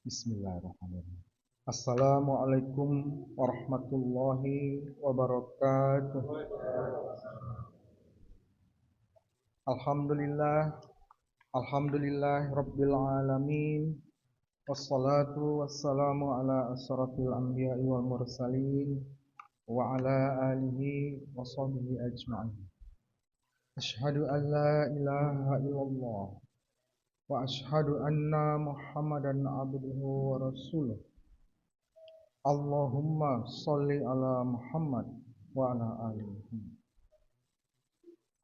Bismillahirrahmanirrahim. Assalamualaikum warahmatullahi wabarakatuh. Alhamdulillah, alhamdulillah rabbil alamin. Wassalatu wassalamu ala asyrafil anbiya'i wal mursalin wa ala alihi wa sahbihi ajma'in. Asyhadu an la ilaha illallah wa asyhadu anna Muhammadan abduhu wa rasuluh. Allahumma sholli ala Muhammad wa ala alihi.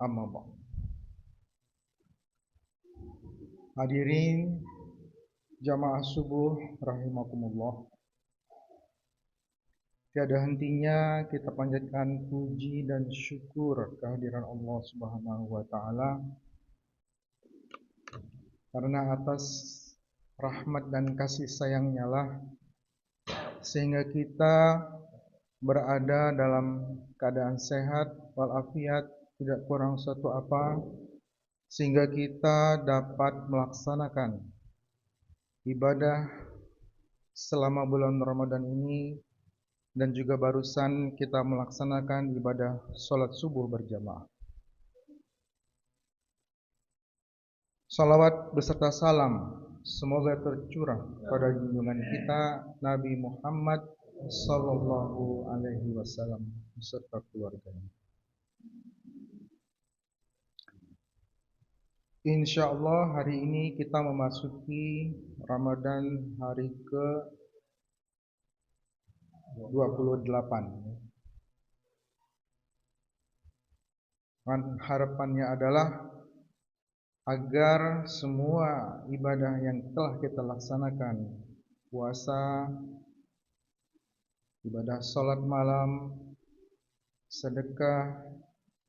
Amma ba'd. Hadirin jamaah subuh rahimakumullah. Tiada hentinya kita panjatkan puji dan syukur kehadiran Allah Subhanahu wa taala karena atas rahmat dan kasih sayangnya lah sehingga kita berada dalam keadaan sehat walafiat, tidak kurang suatu apa, sehingga kita dapat melaksanakan ibadah selama bulan Ramadan ini, dan juga barusan kita melaksanakan ibadah sholat subuh berjamaah. Salawat beserta salam semoga tercurah pada junjungan kita Nabi Muhammad sallallahu alaihi wasallam beserta keluarganya. Insya Allah hari ini kita memasuki Ramadan hari ke 28. Harapannya adalah agar semua ibadah yang telah kita laksanakan, puasa, ibadah sholat malam, sedekah,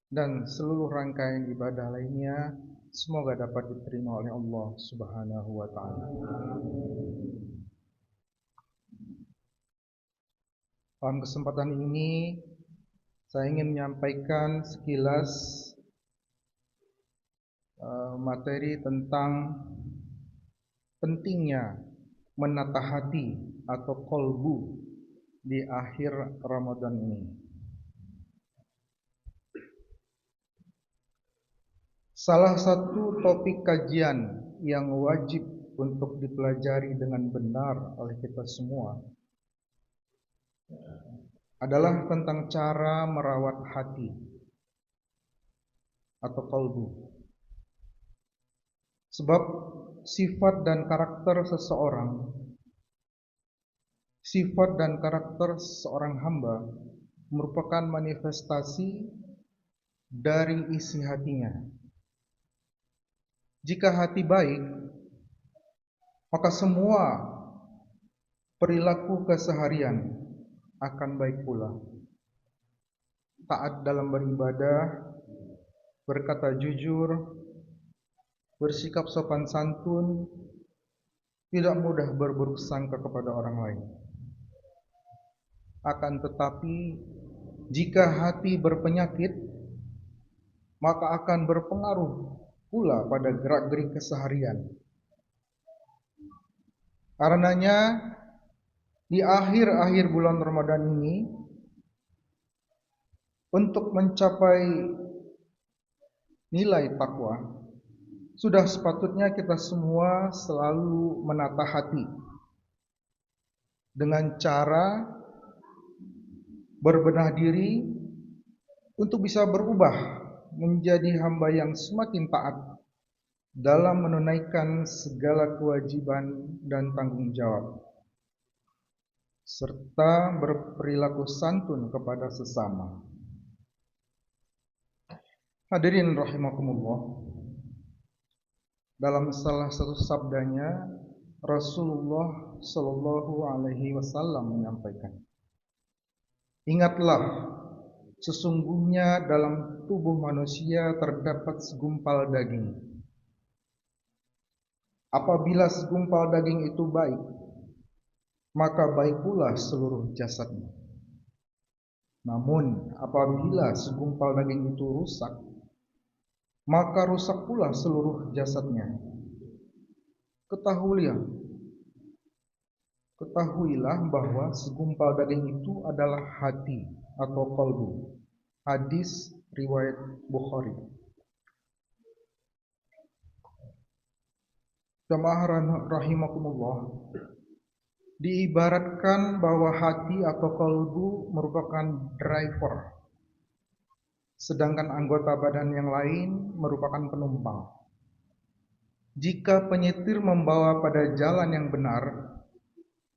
dan seluruh rangkaian ibadah lainnya, semoga dapat diterima oleh Allah Subhanahu wa ta'ala. Dalam kesempatan ini saya ingin menyampaikan sekilas materi tentang pentingnya menata hati atau kolbu di akhir Ramadan ini. Salah satu topik kajian yang wajib untuk dipelajari dengan benar oleh kita semua adalah tentang cara merawat hati atau kolbu. Sebab sifat dan karakter seorang hamba merupakan manifestasi dari isi hatinya. Jika hati baik, maka semua perilaku keseharian akan baik pula. Taat dalam beribadah, berkata jujur, bersikap sopan santun, tidak mudah berburuk sangka kepada orang lain. Akan tetapi, jika hati berpenyakit, maka akan berpengaruh pula pada gerak-gerik keseharian. Karenanya, di akhir-akhir bulan Ramadan ini, untuk mencapai nilai takwa, sudah sepatutnya kita semua selalu menata hati dengan cara berbenah diri untuk bisa berubah menjadi hamba yang semakin taat dalam menunaikan segala kewajiban dan tanggung jawab, serta berperilaku santun kepada sesama. Hadirin rahimakumullah, dalam salah satu sabdanya Rasulullah Shallallahu Alaihi Wasallam menyampaikan, ingatlah, sesungguhnya dalam tubuh manusia terdapat segumpal daging. Apabila segumpal daging itu baik, maka baik pula seluruh jasadnya. Namun apabila segumpal daging itu rusak, maka rusak pula seluruh jasadnya. Ketahuilah Ketahuilah bahwa segumpal daging itu adalah hati atau qalbu. Hadis riwayat Bukhari. Jamaah rahimakumullah, diibaratkan bahwa hati atau qalbu merupakan driver, sedangkan anggota badan yang lain merupakan penumpang. Jika penyetir membawa pada jalan yang benar,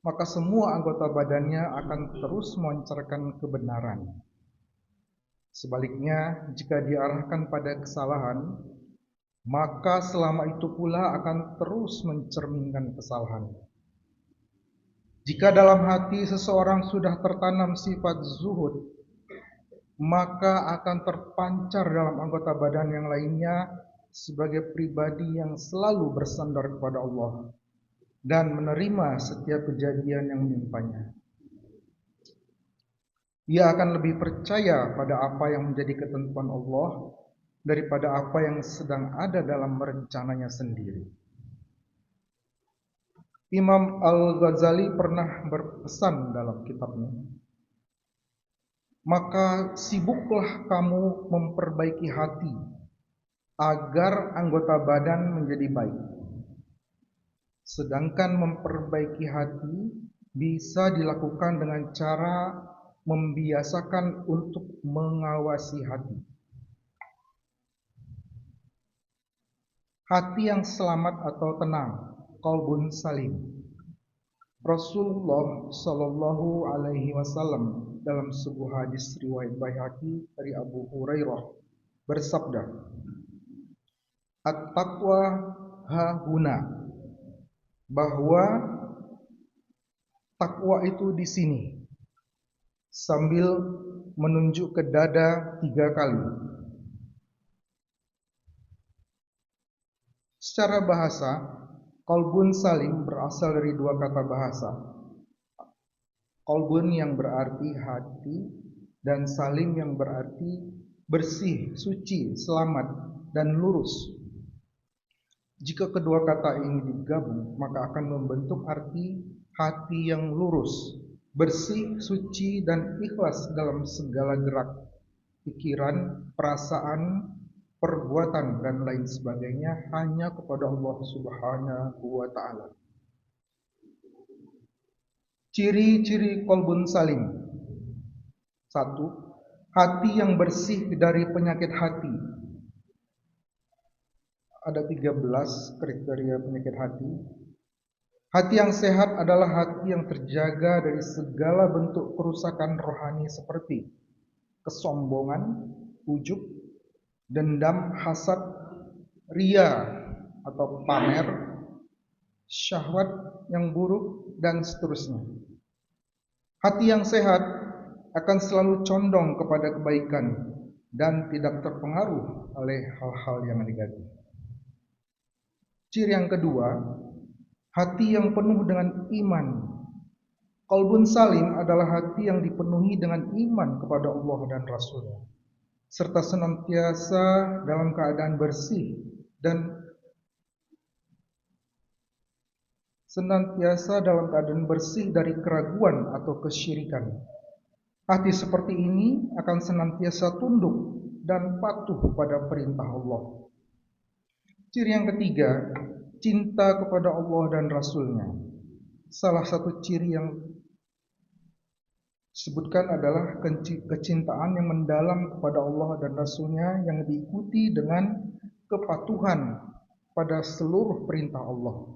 maka semua anggota badannya akan terus memancarkan kebenaran. Sebaliknya, jika diarahkan pada kesalahan, maka selama itu pula akan terus mencerminkan kesalahan. Jika dalam hati seseorang sudah tertanam sifat zuhud, maka akan terpancar dalam anggota badan yang lainnya sebagai pribadi yang selalu bersandar kepada Allah dan menerima setiap kejadian yang menimpanya. Ia akan lebih percaya pada apa yang menjadi ketentuan Allah daripada apa yang sedang ada dalam rencananya sendiri. Imam Al-Ghazali pernah berpesan dalam kitabnya, maka sibuklah kamu memperbaiki hati agar anggota badan menjadi baik. Sedangkan memperbaiki hati bisa dilakukan dengan cara membiasakan untuk mengawasi hati. Hati yang selamat atau tenang, qalbun salim. Rasulullah Shallallahu Alaihi Wasallam dalam sebuah hadis riwayat Baihaqi dari Abu Hurairah bersabda, "At-taqwa hahuna," bahwa takwa itu di sini, sambil menunjuk ke dada 3 kali. Secara bahasa, qalbun salim berasal dari 2 kata bahasa. Qalbun yang berarti hati dan salim yang berarti bersih, suci, selamat, dan lurus. Jika kedua kata ini digabung, maka akan membentuk arti hati yang lurus, bersih, suci, dan ikhlas dalam segala gerak, pikiran, perasaan, perbuatan, dan lain sebagainya hanya kepada Allah Subhanahu wa Ta'ala. Ciri-ciri qalbun salim. 1. Hati yang bersih dari penyakit hati. Ada 13 kriteria penyakit hati. Hati yang sehat adalah hati yang terjaga dari segala bentuk kerusakan rohani seperti kesombongan, ujub, dendam, hasad, ria atau pamer, syahwat yang buruk, dan seterusnya. Hati yang sehat akan selalu condong kepada kebaikan dan tidak terpengaruh oleh hal-hal yang negatif. Ciri yang kedua, hati yang penuh dengan iman. Qalbun salim adalah hati yang dipenuhi dengan iman kepada Allah dan Rasul-Nya, serta senantiasa dalam keadaan bersih dan dari keraguan atau kesyirikan. Hati seperti ini akan senantiasa tunduk dan patuh pada perintah Allah. Ciri yang ketiga, cinta kepada Allah dan Rasul-Nya. Salah satu ciri yang disebutkan adalah kecintaan yang mendalam kepada Allah dan Rasul-Nya yang diikuti dengan kepatuhan pada seluruh perintah Allah.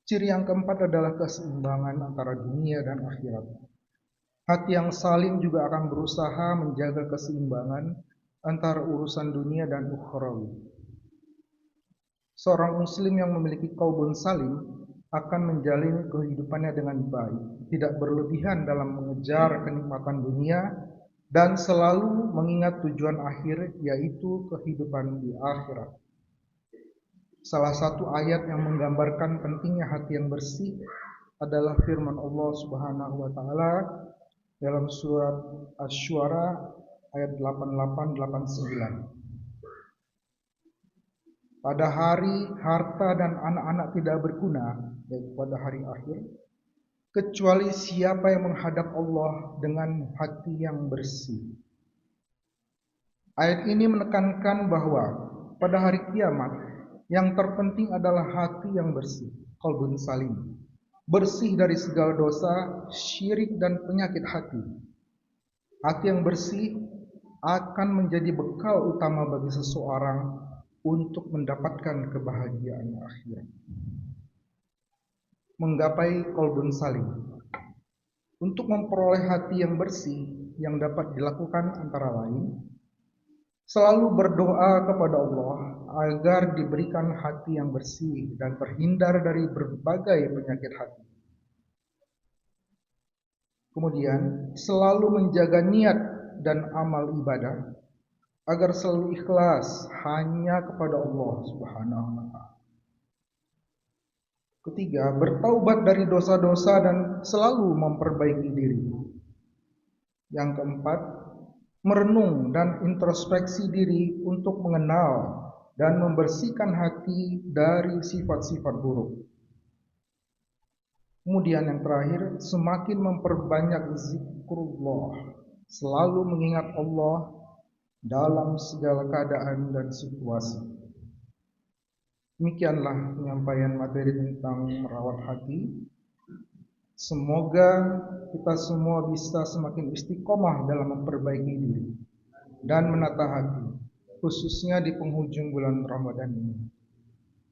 Ciri yang keempat adalah keseimbangan antara dunia dan akhirat. Hati yang salim juga akan berusaha menjaga keseimbangan antara urusan dunia dan ukhrawi. Seorang muslim yang memiliki qalbun salim akan menjalani kehidupannya dengan baik, tidak berlebihan dalam mengejar kenikmatan dunia, dan selalu mengingat tujuan akhir, yaitu kehidupan di akhirat. Salah satu ayat yang menggambarkan pentingnya hati yang bersih adalah firman Allah Subhanahu wa Ta'ala dalam surat Asy-Syu'ara ayat 88-89. pada hari harta dan anak-anak tidak berguna, yaitu pada hari akhir, kecuali siapa yang menghadap Allah dengan hati yang bersih. Ayat ini menekankan bahwa pada hari kiamat yang terpenting adalah hati yang bersih, qalbun salim, bersih dari segala dosa, syirik dan penyakit hati. Hati yang bersih akan menjadi bekal utama bagi seseorang untuk mendapatkan kebahagiaan akhirat. Menggapai qalbun salim. Untuk memperoleh hati yang bersih yang dapat dilakukan antara lain, selalu berdoa kepada Allah agar diberikan hati yang bersih dan terhindar dari berbagai penyakit hati. Kemudian, selalu menjaga niat dan amal ibadah agar selalu ikhlas hanya kepada Allah Subhanahu wa Ta'ala. Ketiga, bertaubat dari dosa-dosa dan selalu memperbaiki diri. Yang keempat, merenung dan introspeksi diri untuk mengenal dan membersihkan hati dari sifat-sifat buruk. Kemudian yang terakhir, semakin memperbanyak zikrullah, selalu mengingat Allah dalam segala keadaan dan situasi. Demikianlah penyampaian materi tentang merawat hati. Semoga kita semua bisa semakin istiqomah dalam memperbaiki diri dan menata hati, khususnya di penghujung bulan Ramadan ini.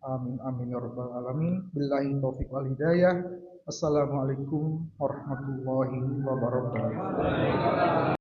Amin amin ya rabbal alamin. Billahi taufiq wal hidayah. Assalamualaikum warahmatullahi wabarakatuh.